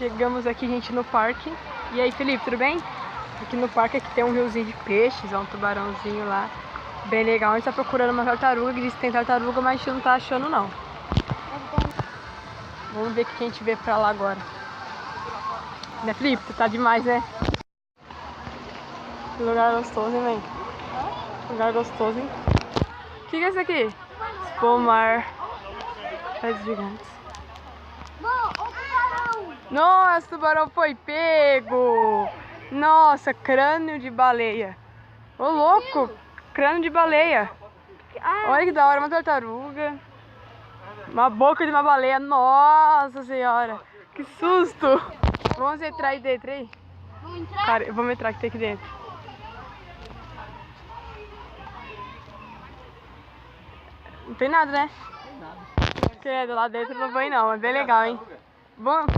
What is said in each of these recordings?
Chegamos aqui, gente, no parque. E aí, Felipe, tudo bem? Aqui no parque aqui tem um riozinho de peixes, ó, um tubarãozinho lá. Bem legal. A gente tá procurando uma tartaruga, que diz que tem tartaruga, mas a gente não tá achando não. Vamos ver o que a gente vê pra lá agora. Né, Felipe? Tu tá demais, né? Que lugar gostoso, hein, mãe? Lugar gostoso, hein? O que é isso aqui? Espomar. Pés gigantes. Nossa, o tubarão foi pego! Nossa, crânio de baleia. Ô, louco! Crânio de baleia. Olha que da hora, uma tartaruga. Uma boca de uma baleia. Nossa senhora! Que susto! Vamos entrar aí dentro aí? Vamos entrar? Cara, vamos entrar aqui dentro. Não tem nada, né? Não tem nada. Credo, lá dentro não vou ir não, é bem legal, hein? Vamos.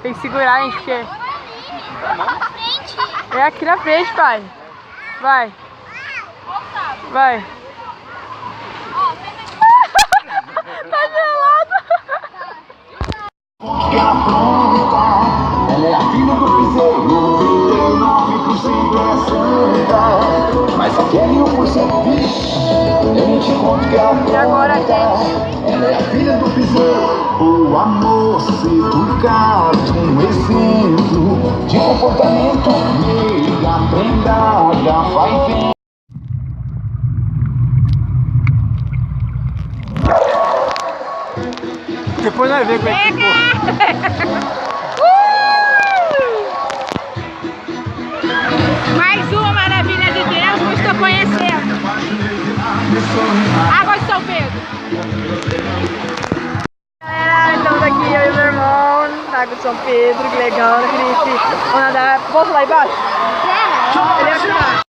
Tem que segurar, hein, porque... É aqui na frente, pai. Vai. Vai. Tá gelado. Ela é a filha do piseiro, 99% é santa, mas aquele 1% bicho, eu te conto que a E agora, gente? Ela é a filha do piseiro, o amor se educado, um exemplo de comportamento, nega, prendada, vai ver. Depois nós vemos como é que ficou. Mais uma maravilha de Deus que estou conhecendo. Águas de São Pedro. Galera, estamos aqui, eu e meu irmão, na Água de São Pedro, que legal, né, Felipe? Vamos nadar. Posso lá embaixo? Ele é aqui embaixo.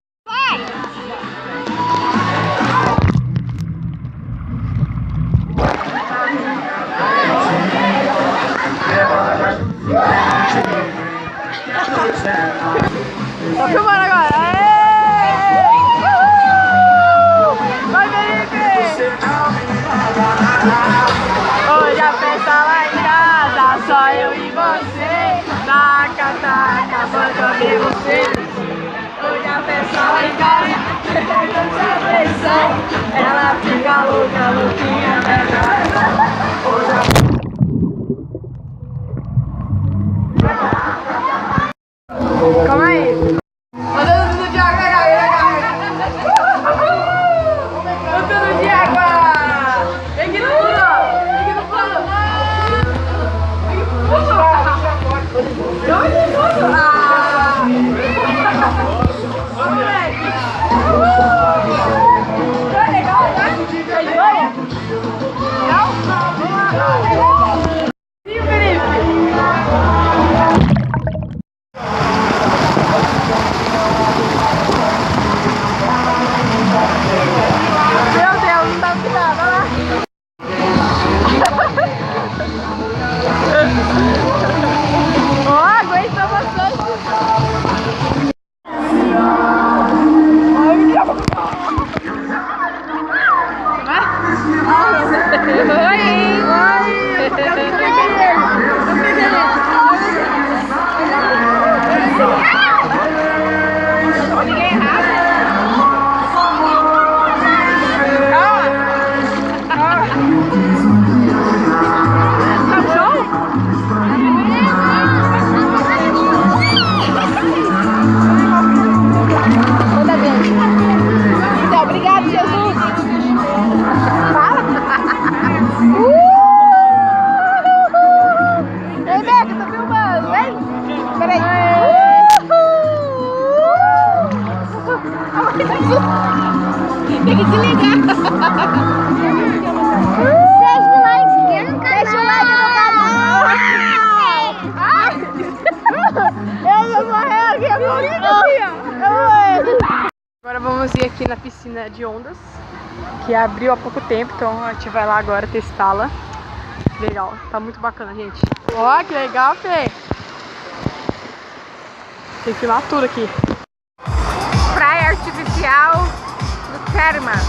Tá filmando agora? Aê! Vai, Felipe! Hoje a festa lá em casa, só eu e você. Taca, taca, banda ver você. Hoje a festa lá em casa, tanta pressão. Ela fica louca, louquinha, verdade. Calma aí. Andando tudo de água, galera. Andando de água. Vem aqui no fundo, ó. Vem aqui no fundo. Vem aqui no fundo. Não, vem aqui no fundo. Ah. Ô, moleque. Tá legal, né? Tá de boa? Não? Vamos lá. peraí. Tem que desligar. Deixa o like no canal. Deixa o like no canal. Eu vou morrer aqui, eu vou morrer. Agora vamos ir aqui na piscina de ondas, que abriu há pouco tempo, então a gente vai lá agora testá-la. Legal, tá muito bacana, gente. Ó, que legal, Fê. Tem que filmar tudo aqui. Praia artificial do Thermas.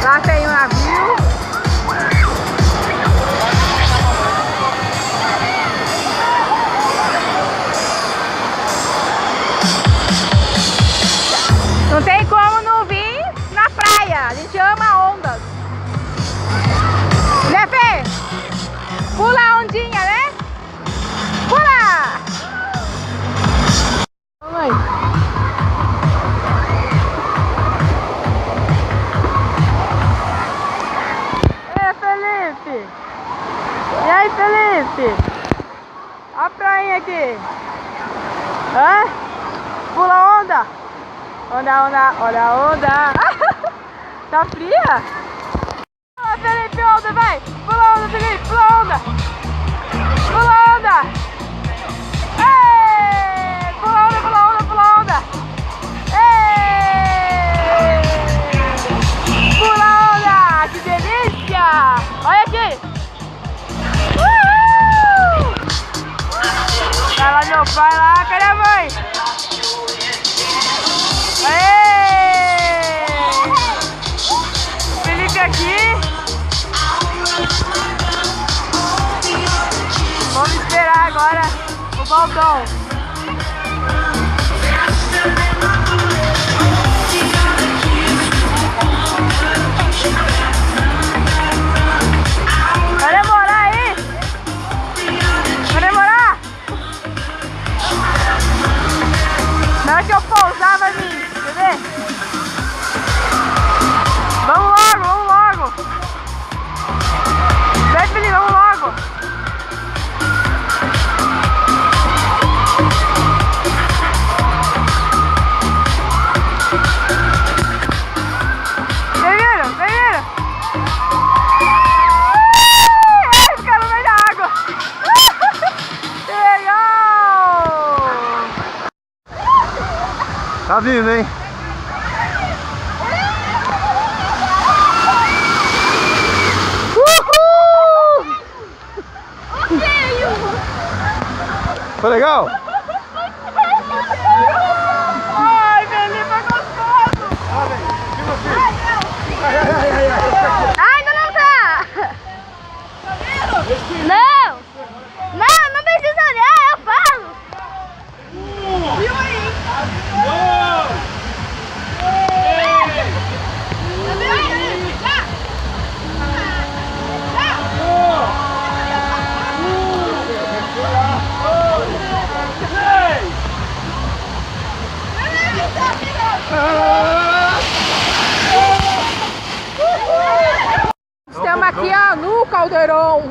Lá tem um navio. Não tem como não vir na praia. A gente ama ondas. Né, Fê? Pula a ondinha, né? Pula! Mãe. Ei, Felipe! E aí, Felipe? Olha a prainha aqui. Hã? Pula onda! Onda, onda, olha a onda! Tá fria? Pula, Felipe, onda, vai! Pula onda, Felipe, pula onda! Pula onda! Ei! Pula onda, pula onda, pula onda! Ei! Pula onda! Que delícia! Olha aqui! Uhul! Vai lá, meu pai, lá, cadê a mãe? Aê! Felipe aqui. Vamos esperar agora o balcão. Vai demorar aí? Vai demorar? Na hora que eu pousar vai vir. Quer ver? Vamos logo, vamos logo. Vem, Felipe, vamos logo. Vem vindo, vem vindo. Esse cara no meio da água. Que legal. Tá vindo, hein? Foi legal? Ai, Felipe, é gostoso. Ai, não, não tá. Não. Não, não precisa olhar, eu falo. Viu aí? Estamos aqui, ó, no caldeirão.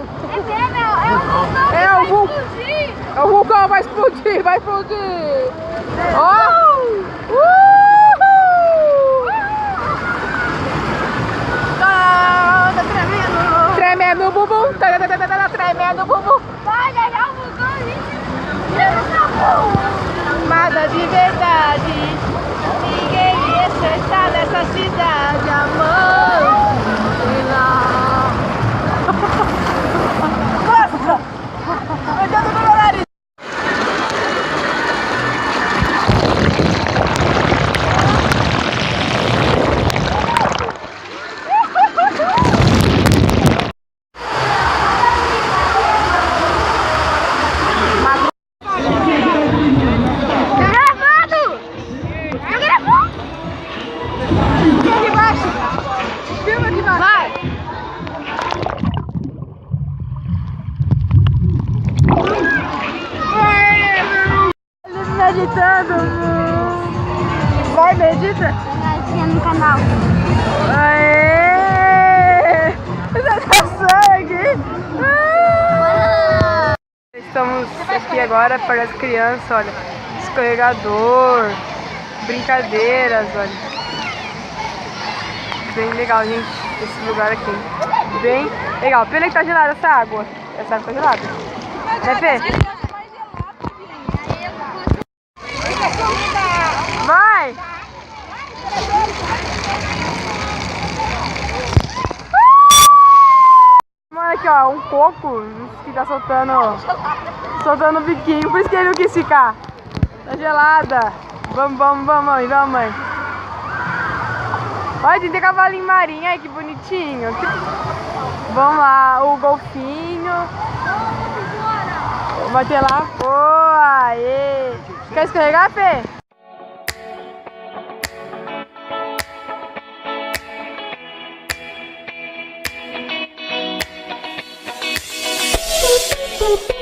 É o vulcão vai explodir, vai explodir. Ó! Tá tremendo. Tremendo o bumbum, tremendo o bumbum. Vai ganhar o vulcão ali. Amada de verdade, ninguém ia estar nessa cidade, amor. Sei lá. Nossa! Meu Deus do meu nariz. Meditando. Vai, medita. No canal. Aê! agora para as crianças, olha. Escorregador, brincadeiras, olha. Bem legal, gente, esse lugar aqui. Bem legal. Pena que tá gelada essa água. Essa água tá gelada. Né, Fê? Vai! Mano, aqui ó, um coco que tá soltando o biquinho, por isso que ele não quis ficar. Tá gelada. Vamos, mãe. Olha, tem cavalinho marinho, ai que bonitinho. Vamos lá, o golfinho. Vai ter lá. Boa, aê. Quer escorregar, Fê? Boop.